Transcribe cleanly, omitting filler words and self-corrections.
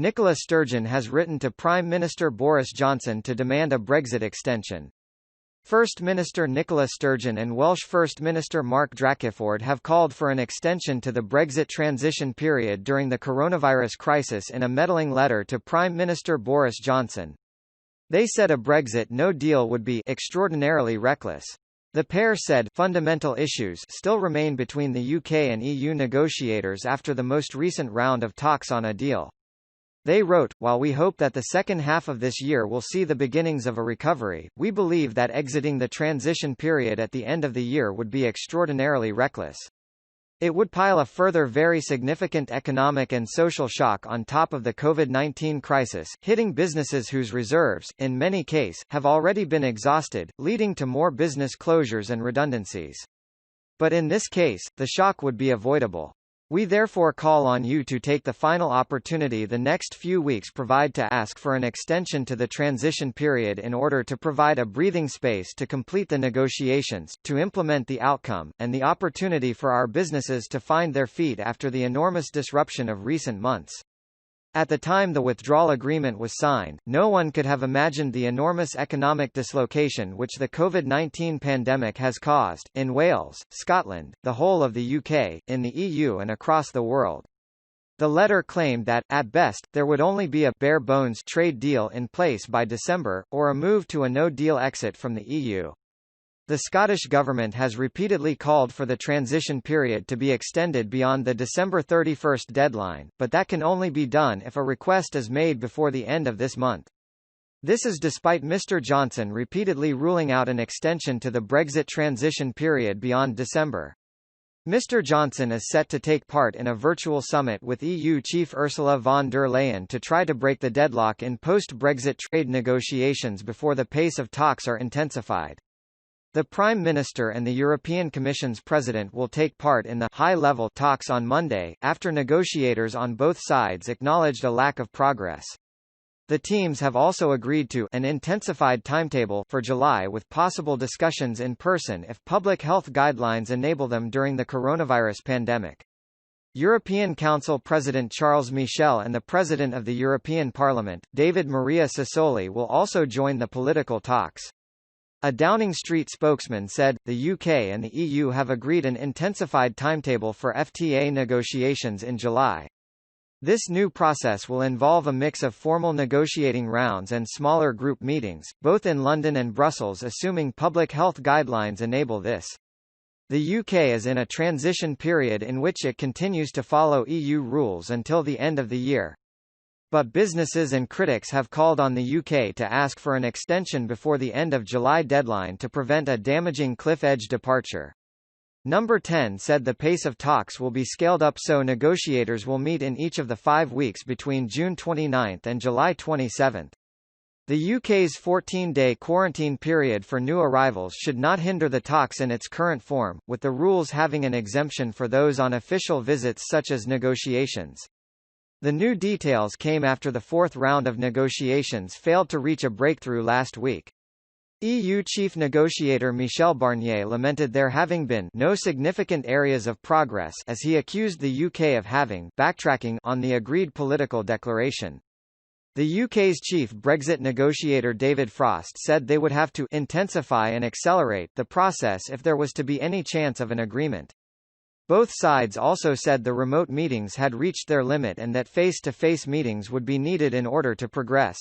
Nicola Sturgeon has written to Prime Minister Boris Johnson to demand a Brexit extension. First Minister Nicola Sturgeon and Welsh First Minister Mark Drakeford have called for an extension to the Brexit transition period during the coronavirus crisis in a meddling letter to Prime Minister Boris Johnson. They said a Brexit no deal would be extraordinarily reckless. The pair said fundamental issues still remain between the UK and EU negotiators after the most recent round of talks on a deal. They wrote, "While we hope that the second half of this year will see the beginnings of a recovery, we believe that exiting the transition period at the end of the year would be extraordinarily reckless. It would pile a further very significant economic and social shock on top of the COVID-19 crisis, hitting businesses whose reserves, in many cases, have already been exhausted, leading to more business closures and redundancies. But in this case, the shock would be avoidable. We therefore call on you to take the final opportunity the next few weeks provide to ask for an extension to the transition period in order to provide a breathing space to complete the negotiations, to implement the outcome, and the opportunity for our businesses to find their feet after the enormous disruption of recent months." At the time the withdrawal agreement was signed, no one could have imagined the enormous economic dislocation which the COVID-19 pandemic has caused, in Wales, Scotland, the whole of the UK, in the EU and across the world. The letter claimed that, at best, there would only be a bare-bones trade deal in place by December, or a move to a no-deal exit from the EU. The Scottish Government has repeatedly called for the transition period to be extended beyond the December 31 deadline, but that can only be done if a request is made before the end of this month. This is despite Mr Johnson repeatedly ruling out an extension to the Brexit transition period beyond December. Mr Johnson is set to take part in a virtual summit with EU Chief Ursula von der Leyen to try to break the deadlock in post-Brexit trade negotiations before the pace of talks are intensified. The Prime Minister and the European Commission's President will take part in the high-level talks on Monday, after negotiators on both sides acknowledged a lack of progress. The teams have also agreed to an intensified timetable for July with possible discussions in person if public health guidelines enable them during the coronavirus pandemic. European Council President Charles Michel and the President of the European Parliament, David Maria Sassoli, will also join the political talks. A Downing Street spokesman said, the UK and the EU have agreed an intensified timetable for FTA negotiations in July. This new process will involve a mix of formal negotiating rounds and smaller group meetings, both in London and Brussels, assuming public health guidelines enable this. The UK is in a transition period in which it continues to follow EU rules until the end of the year. But businesses and critics have called on the UK to ask for an extension before the end of July deadline to prevent a damaging cliff-edge departure. Number 10 said the pace of talks will be scaled up so negotiators will meet in each of the 5 weeks between June 29 and July 27. The UK's 14-day quarantine period for new arrivals should not hinder the talks in its current form, with the rules having an exemption for those on official visits such as negotiations. The new details came after the fourth round of negotiations failed to reach a breakthrough last week. EU chief negotiator Michel Barnier lamented there having been no significant areas of progress as he accused the UK of having backtracking on the agreed political declaration. The UK's chief Brexit negotiator David Frost said they would have to intensify and accelerate the process if there was to be any chance of an agreement. Both sides also said the remote meetings had reached their limit and that face-to-face meetings would be needed in order to progress.